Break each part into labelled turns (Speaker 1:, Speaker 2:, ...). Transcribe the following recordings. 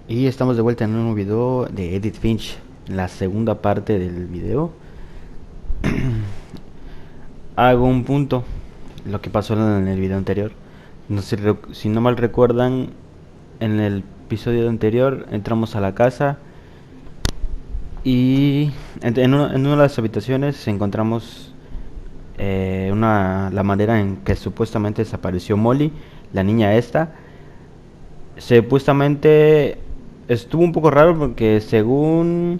Speaker 1: Y estamos de vuelta en un nuevo video de Edith Finch, en la segunda parte del video. Hago un punto, lo que pasó en el video anterior. No sé si no mal recuerdan, en el episodio anterior entramos a la casa y en una de las habitaciones encontramos la manera en que supuestamente desapareció Molly, la niña esta. Supuestamente estuvo un poco raro porque según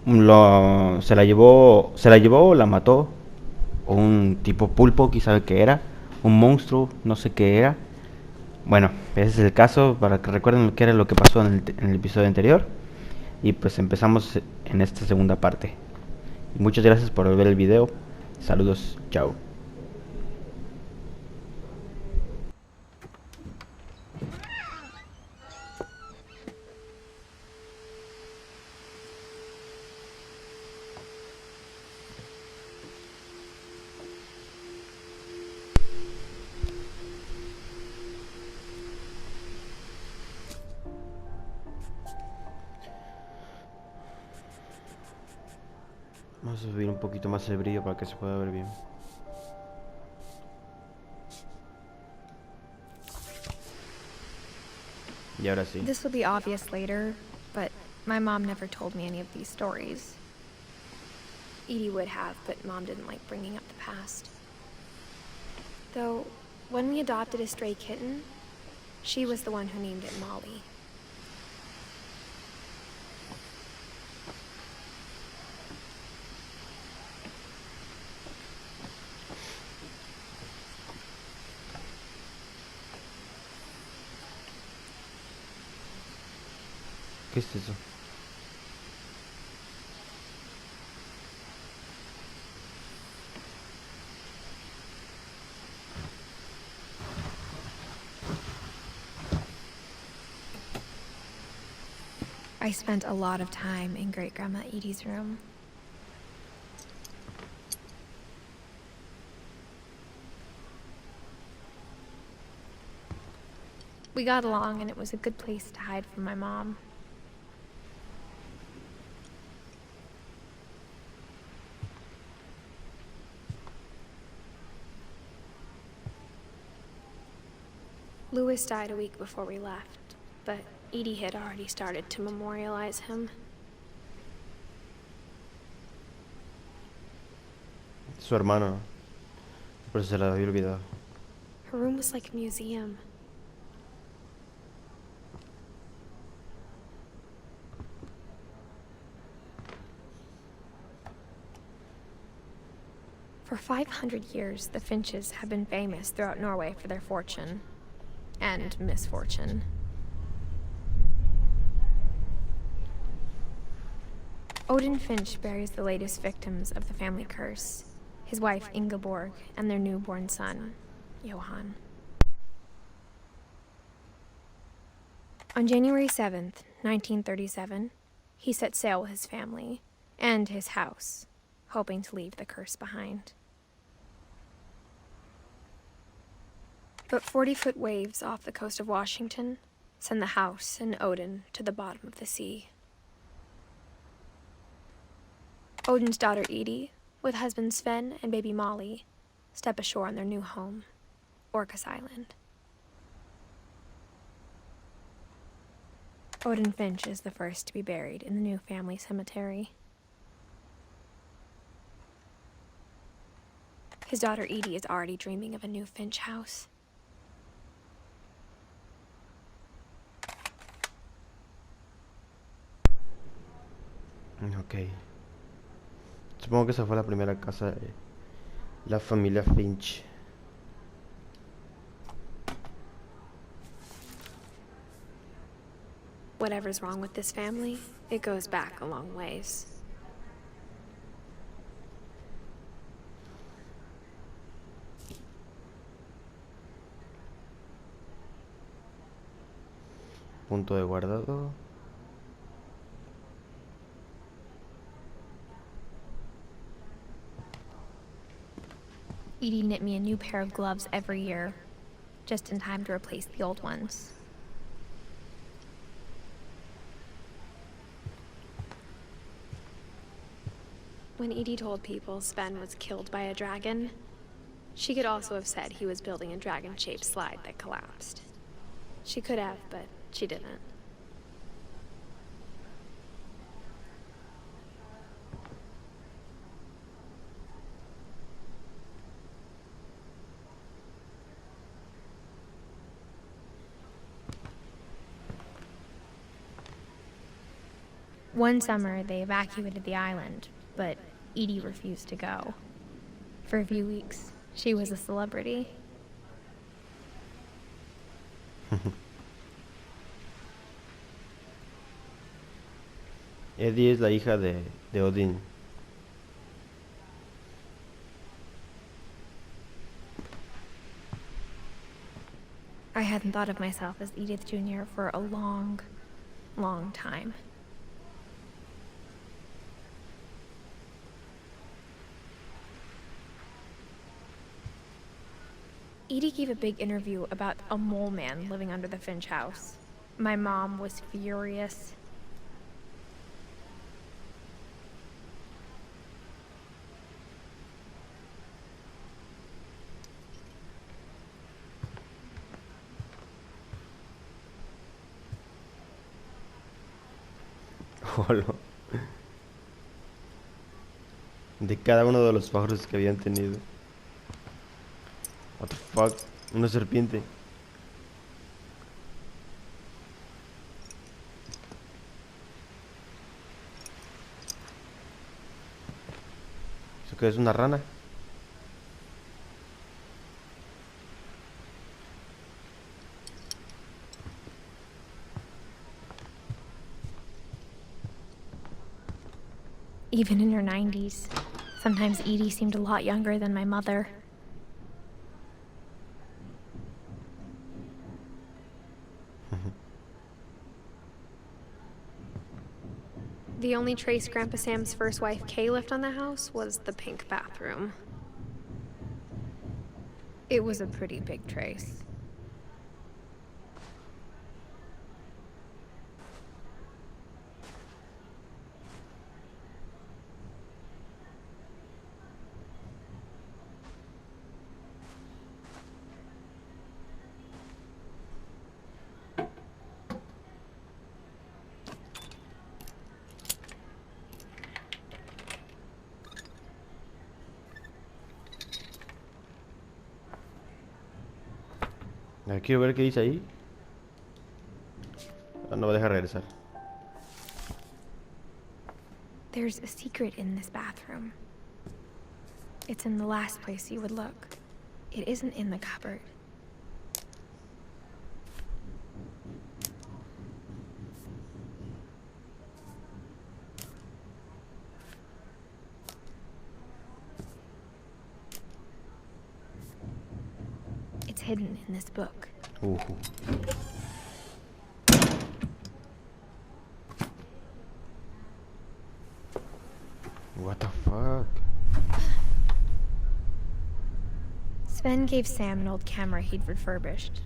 Speaker 1: se la llevó o la mató un tipo pulpo, quién sabe qué era, un monstruo, no sé qué era. Bueno, ese es el caso, para que recuerden lo que era lo que pasó en el episodio anterior. Y pues empezamos en esta segunda parte. Y muchas gracias por ver el video. Saludos, chao. Vamos a subir un poquito más el brillo para que se pueda ver bien. Y ahora sí.
Speaker 2: This will be obvious later, but my mom never told me any of these stories. Edie would have, but Mom didn't like bringing up the past. Though, when we adopted a stray kitten, she was the one who named it Molly.
Speaker 1: ¿Qué es eso?
Speaker 2: I spent a lot of time in Great-Grandma Edie's room. We got along, and it was a good place to hide from my mom. Louis died a week before we left, but Edie had already started to memorialize him.
Speaker 1: Su hermano. Por eso se la había olvidado.
Speaker 2: Her room was like a museum. For 500 years, the finches have been famous throughout Norway for their fortune and misfortune. Odin Finch buries the latest victims of the family curse, his wife Ingeborg and their newborn son, Johan. On January 7th, 1937, he set sail with his family and his house, hoping to leave the curse behind. But 40-foot waves off the coast of Washington send the house and Odin to the bottom of the sea. Odin's daughter Edie, with husband Sven and baby Molly, step ashore on their new home, Orcas Island. Odin Finch is the first to be buried in the new family cemetery. His daughter Edie is already dreaming of a new Finch house.
Speaker 1: Ok. Supongo que esa fue la primera casa de la familia Finch.
Speaker 2: Whatever's wrong with this family, it goes back a long ways.
Speaker 1: Punto de guardado.
Speaker 2: Edie knit me a new pair of gloves every year, just in time to replace the old ones. When Edie told people Sven was killed by a dragon, she could also have said he was building a dragon-shaped slide that collapsed. She could have, but she didn't. One summer, they evacuated the island, but Edie refused to go. For a few weeks, she was a celebrity.
Speaker 1: Eddie es la hija de Odín.
Speaker 2: I hadn't thought of myself as Edith Jr. for a long, long time. Edie gave a big interview about a mole man living under the Finch house. My mom was furious.
Speaker 1: Hola. De cada uno de los pájaros que habían tenido. What the fuck? Una serpiente. ¿Eso qué es? ¿Una rana?
Speaker 2: Even in her 90s, sometimes Edie seemed a lot younger than my mother. The only trace Grandpa Sam's first wife Kay left on the house was the pink bathroom. It was a pretty big trace.
Speaker 1: A ver, quiero ver qué dice ahí. Ah, no me deja regresar.
Speaker 2: There's a secret in this bathroom. It's in the last place you would look. It isn't in the cupboard. It's hidden in this book.
Speaker 1: What the fuck?
Speaker 2: Sven gave Sam an old camera he'd refurbished.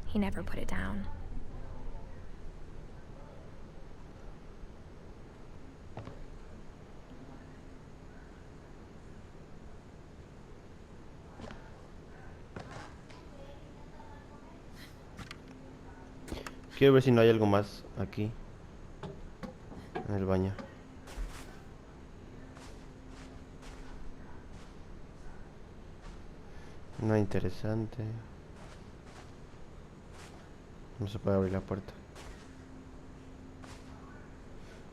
Speaker 2: He never put it down.
Speaker 1: Quiero ver si no hay algo más aquí en el baño. No interesante. No se puede abrir la puerta.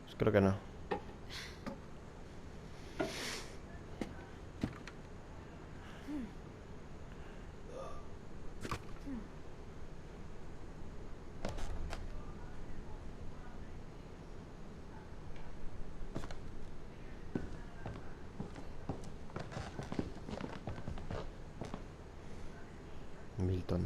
Speaker 1: Pues creo que no. Milton.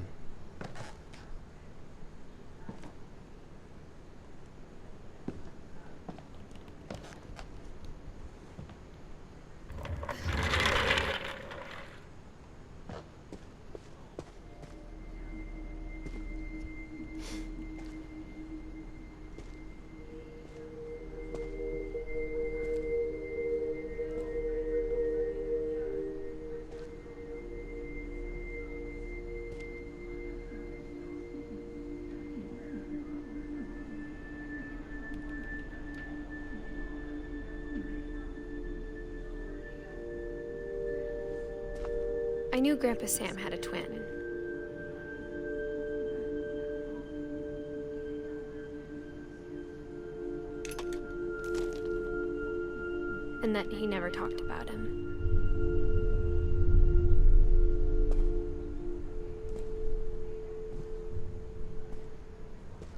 Speaker 2: I knew Grandpa Sam had a twin. And that he never talked about him.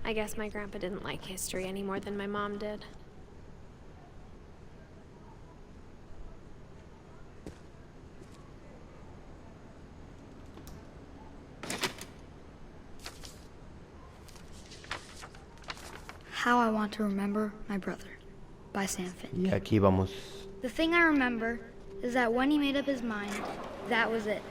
Speaker 2: I guess my grandpa didn't like history any more than my mom did.
Speaker 3: How I Want to Remember My Brother by Sam Finch.
Speaker 1: Y aquí vamos.
Speaker 3: The thing I remember is that when he made up his mind, that was it.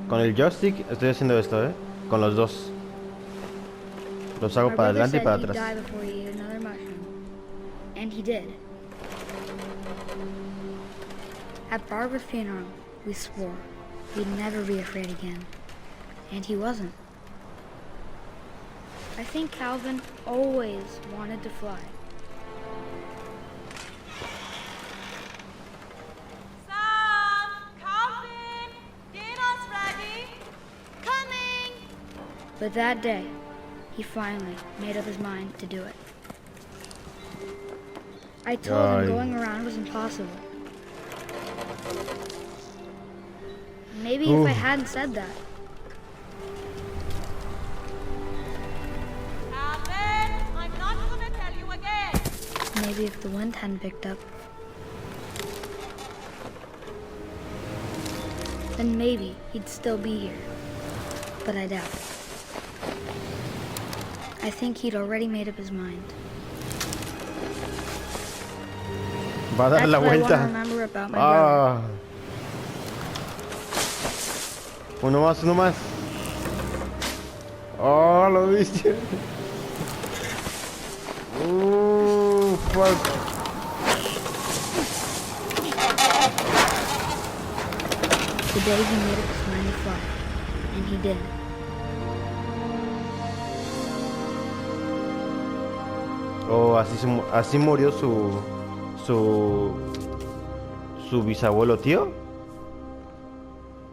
Speaker 1: Con el joystick estoy haciendo esto, con los dos. Los hago
Speaker 3: My
Speaker 1: para
Speaker 3: brother
Speaker 1: adelante y
Speaker 3: said
Speaker 1: para
Speaker 3: he'd
Speaker 1: atrás.
Speaker 3: die before he ate another mushroom. And he did. At Barbara's funeral, we swore we'd never be afraid again. And he wasn't. I think Calvin always wanted to fly.
Speaker 4: Sam! Calvin! Dinner's ready! Coming!
Speaker 3: But that day, he finally made up his mind to do it. I told him going around was impossible. Maybe if I hadn't said that,
Speaker 4: Calvin! I'm not gonna tell you again!
Speaker 3: maybe if the wind hadn't picked up, then maybe he'd still be here. But I doubt it. I think he'd already made up his mind.
Speaker 1: Va a dar
Speaker 3: That's
Speaker 1: la
Speaker 3: what I want to
Speaker 1: vuelta.
Speaker 3: remember about my brother.
Speaker 1: Ah. Uno más, uno más. Oh, lo viste. Fuck.
Speaker 3: The day he made up his mind to fly. And he did.
Speaker 1: Oh, así murió su bisabuelo tío.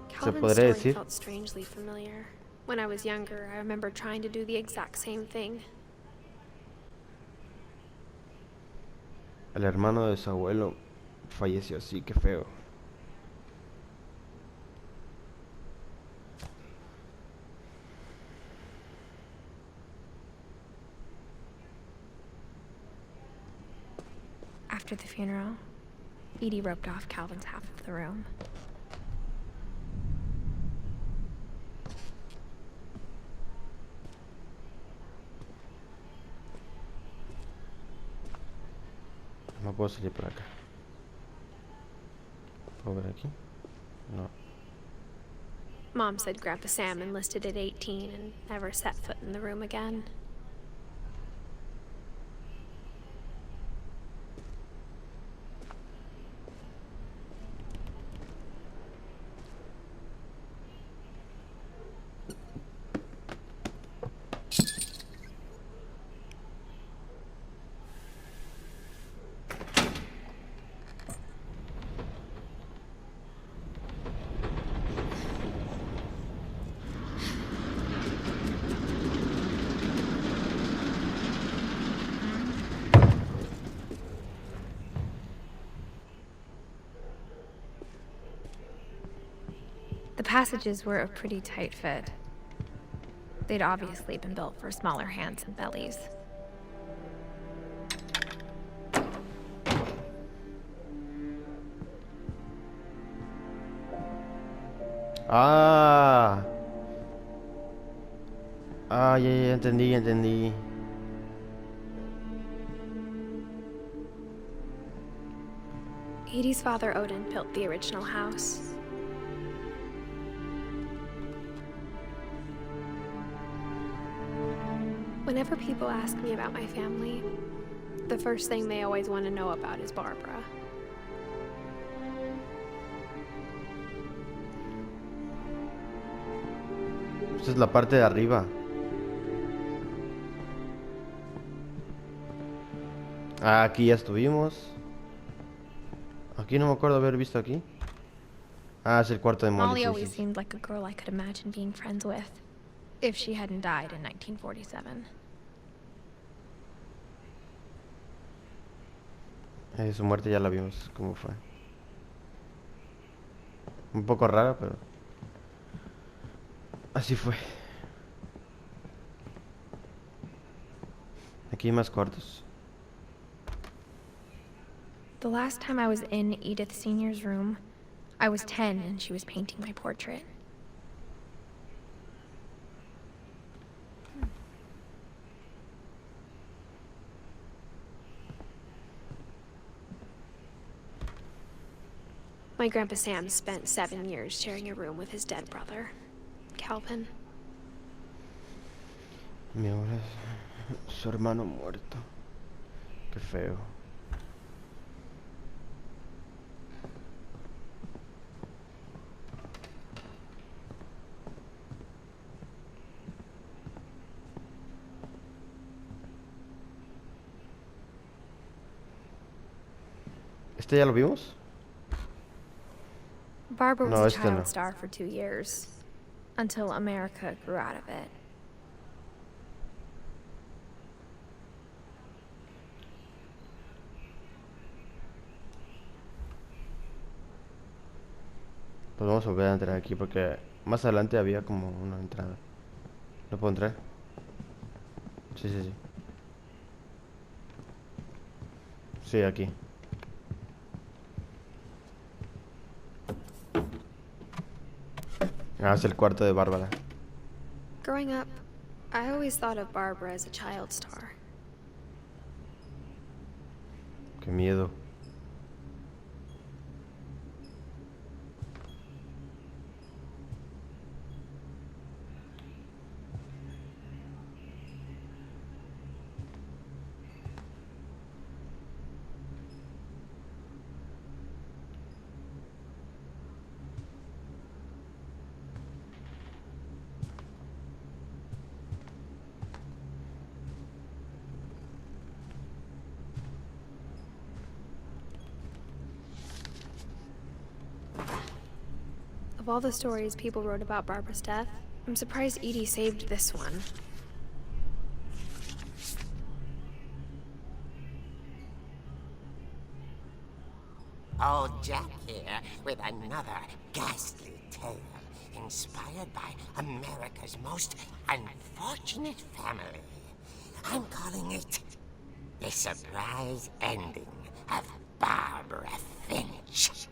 Speaker 1: Se
Speaker 2: Calvin's
Speaker 1: podría
Speaker 2: story
Speaker 1: decir.
Speaker 2: felt strangely familiar. When I was younger, I remember trying to do the exact same thing.
Speaker 1: El hermano de su abuelo falleció así, qué feo.
Speaker 2: After the funeral, Edie roped off Calvin's half of the room.
Speaker 1: No puedo salir por acá. ¿Puedo ver aquí? No.
Speaker 2: Mom said Grandpa Sam enlisted at 18 and never set foot in the room again. The passages were a pretty tight fit. They'd obviously been built for smaller hands and bellies.
Speaker 1: Ah. Ah, ya entendí.
Speaker 2: Edie's father Odin built the original house. Whenever people ask me about my family, the first thing they always want to know about is Barbara.
Speaker 1: Esta es la parte de arriba.
Speaker 5: Ah, aquí ya estuvimos. Aquí no me acuerdo haber visto aquí. Ah, es el cuarto de Molly.
Speaker 2: Molly
Speaker 5: Sí,
Speaker 2: always
Speaker 5: sí.
Speaker 2: seemed like a girl I could imagine being friends with, if she hadn't died in 1947.
Speaker 5: Su muerte ya la vimos, cómo fue. Un poco rara, pero así fue. Aquí hay más cuartos.
Speaker 2: The last time I was in Edith Sr.'s room, I was 10 and she was painting my portrait. My Grandpa Sam spent 7 years sharing a room with his dead brother, Calvin.
Speaker 5: Mi ahora es su hermano muerto. Qué feo. ¿Este ya lo vimos?
Speaker 2: Barbara was
Speaker 5: No,
Speaker 2: a
Speaker 5: este
Speaker 2: child
Speaker 5: no.
Speaker 2: star for 2 years, until America grew out of it.
Speaker 5: Pues vamos a volver a entrar aquí porque más adelante había como una entrada. ¿No puedo entrar? Sí, sí, sí. Sí, aquí. Ah, es el cuarto de Bárbara.
Speaker 2: Growing up, I always thought of Barbara as a child star.
Speaker 5: Qué miedo.
Speaker 2: Of all the stories people wrote about Barbara's death, I'm surprised Edie saved this one.
Speaker 6: Old Jack here with another ghastly tale inspired by America's most unfortunate family. I'm calling it The Surprise Ending of Barbara Finch.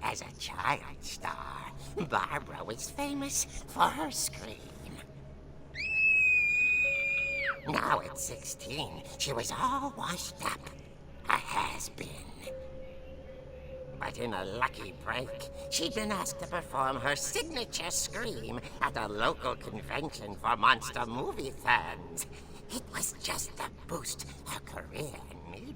Speaker 6: As a child star, Barbara was famous for her scream. Now at 16, she was all washed up. A has-been. But in a lucky break, she'd been asked to perform her signature scream at a local convention for monster movie fans. It was just the boost her career needed.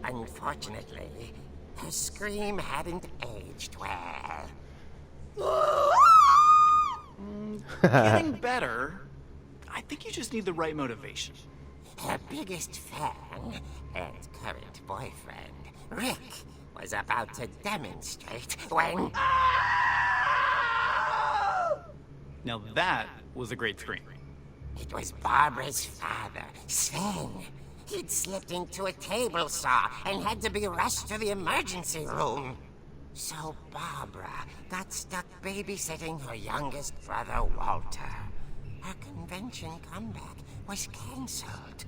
Speaker 6: Unfortunately, her scream hadn't aged well.
Speaker 7: Getting better. I think you just need the right motivation.
Speaker 6: Her biggest fan and current boyfriend, Rick, was about to demonstrate when...
Speaker 7: Now that was a great scream.
Speaker 6: It was Barbara's father, Sven. He'd slipped into a table saw and had to be rushed to the emergency room. So Barbara got stuck babysitting her youngest brother, Walter. Her convention comeback was cancelled.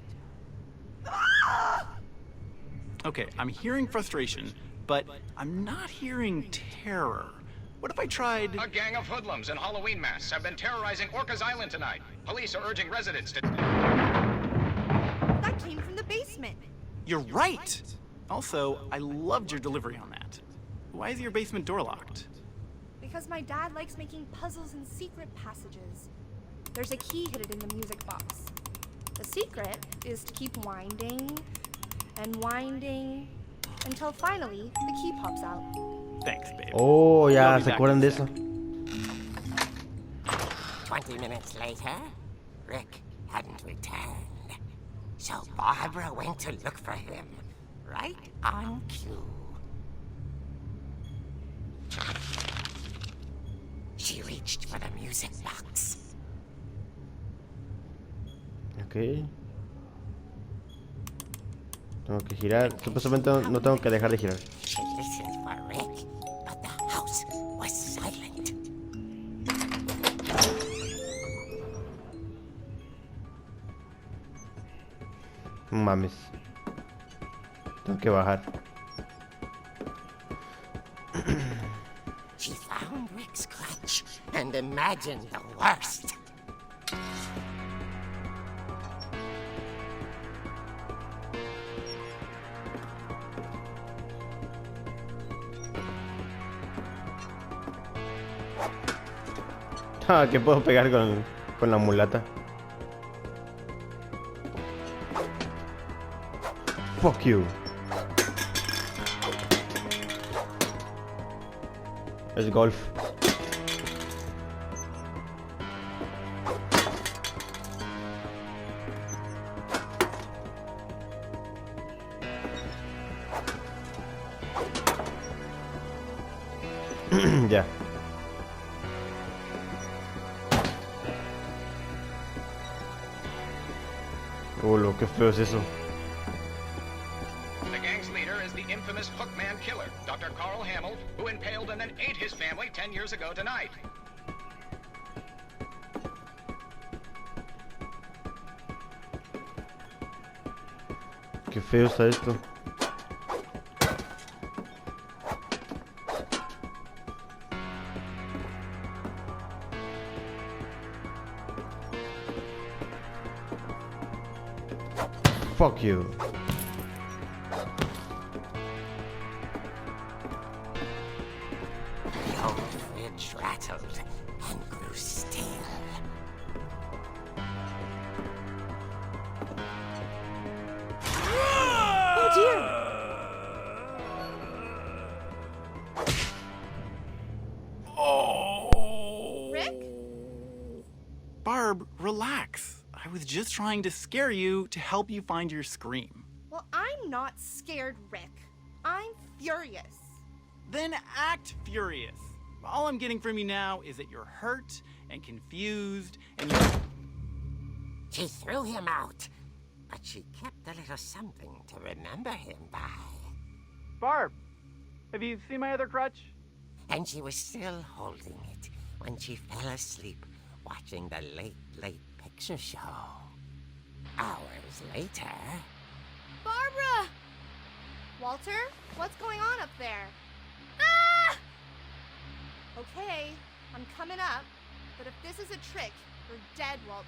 Speaker 7: Okay, I'm hearing frustration, but I'm not hearing terror. What if I tried...
Speaker 8: A gang of hoodlums in Halloween masks have been terrorizing Orcas Island tonight. Police are urging residents to...
Speaker 4: That came from the basement.
Speaker 7: You're right! Also, I loved your delivery on that. Why is your basement door locked?
Speaker 4: Because my dad likes making puzzles and secret passages. There's a key hidden in the music box. The secret is to keep winding and winding until finally the key pops out.
Speaker 7: Thanks, babe.
Speaker 5: Oh,
Speaker 7: I'll
Speaker 5: ya,
Speaker 7: be
Speaker 5: ¿se
Speaker 7: back
Speaker 5: acuerdan
Speaker 7: in
Speaker 5: de
Speaker 7: a
Speaker 5: eso?
Speaker 7: sec.
Speaker 6: 20 minutes later, Rick hadn't returned. So Barbara went to look for him, right on cue. She reached for the music box.
Speaker 5: Ok. Tengo que girar. Supuestamente no tengo que dejar de girar.
Speaker 6: She listened for Rick, but the house was silent.
Speaker 5: No mames. Tengo que bajar.
Speaker 6: She found Rick's clutch and imagined the worst.
Speaker 5: Ah, ¿qué puedo pegar con la mulata? Fuck you. Es golf. Ya. Lo que feo es eso.
Speaker 8: The gang's leader is the infamous Hookman killer, Dr. Carl Hamill, who impaled and then ate his family 10 years ago tonight.
Speaker 5: Qué feo está esto. Fuck you.
Speaker 6: The old fridge rattled and grew still.
Speaker 4: Oh dear! Rick?
Speaker 7: Barb, relax. I was just trying to scare you to help you find your scream.
Speaker 4: Well, I'm not scared, Rick. I'm furious.
Speaker 7: Then act furious. All I'm getting from you now is that you're hurt and confused and you're...
Speaker 6: She threw him out, but she kept a little something to remember him by.
Speaker 7: Barb, have you seen my other crutch?
Speaker 6: And she was still holding it when she fell asleep watching the late picture show. Hours later...
Speaker 4: Barbara! Walter, what's going on up there? Ah! Okay, I'm coming up, but if this is a trick, you're dead, Walter.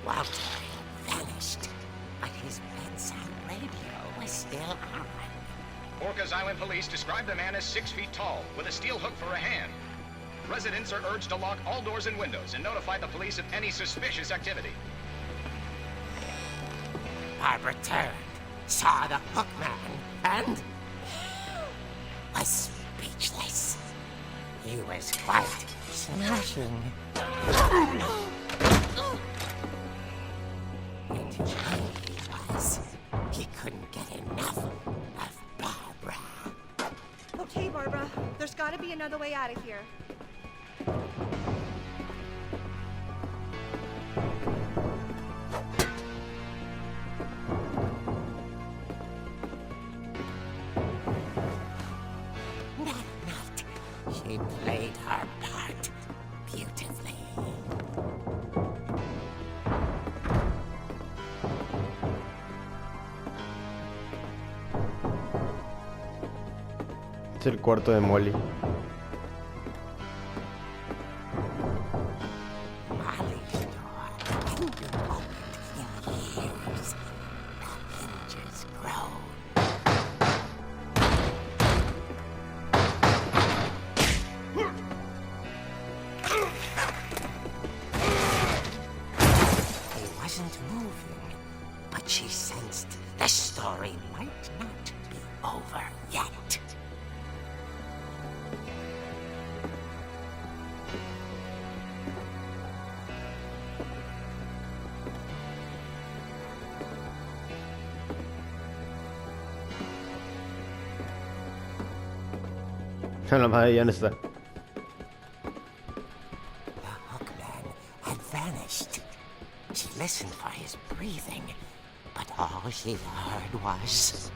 Speaker 6: Walter had vanished, but his bedside radio was still on.
Speaker 8: Orcas Island police describe the man as 6 feet tall, with a steel hook for a hand. Residents are urged to lock all doors and windows and notify the police of any suspicious activity.
Speaker 6: Barbara turned, saw the hook man, and was speechless. He was quite smashing. And how he was, he couldn't get enough of Barbara.
Speaker 4: Okay, Barbara, there's gotta be another way out of here.
Speaker 6: That night, she played her part beautifully.
Speaker 5: Es el cuarto de Molly.
Speaker 6: Molly's door hadn't been opened in years. The hinges groan. He wasn't moving, but she sensed the story might not be over yet.
Speaker 5: La madre ya no está.
Speaker 6: The hookman had vanished. She listened for his breathing, but all she heard was...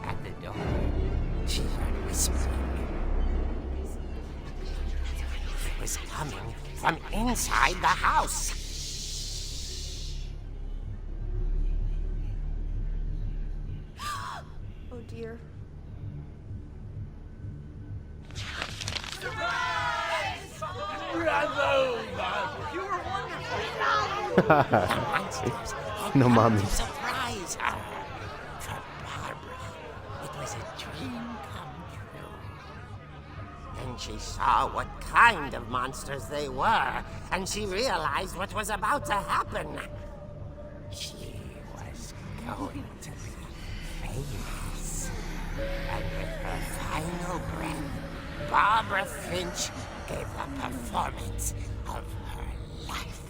Speaker 6: At the door, she heard whispering. It was coming from inside the house.
Speaker 4: Oh dear.
Speaker 5: No mames.
Speaker 6: To surprise her. For Barbara, it was a dream come true. Then she saw what kind of monsters they were, and she realized what was about to happen. She was going to be famous. And with her final breath, Barbara Finch gave the performance of her life.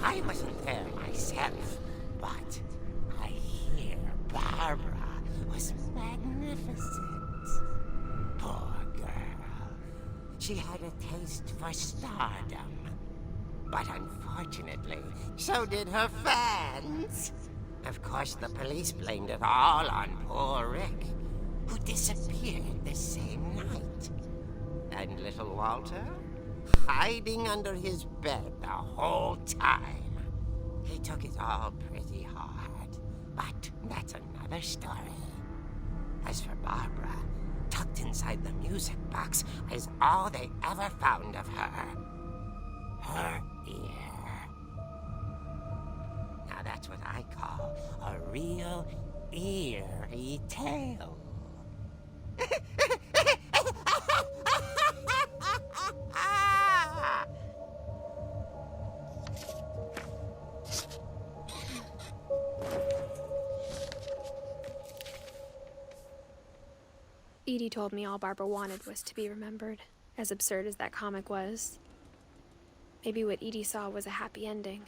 Speaker 6: I wasn't there myself, but I hear Barbara was magnificent. Poor girl. She had a taste for stardom. But unfortunately, so did her fans. Of course, the police blamed it all on poor Rick, who disappeared the same night. And little Walter? Hiding under his bed the whole time. He took it all pretty hard, but that's another story. As for Barbara, tucked inside the music box is all they ever found of her. Her ear. Now that's what I call a real eerie tale.
Speaker 2: Edie told me all Barbara wanted was to be remembered, as absurd as that comic was. Maybe what Edie saw was a happy ending.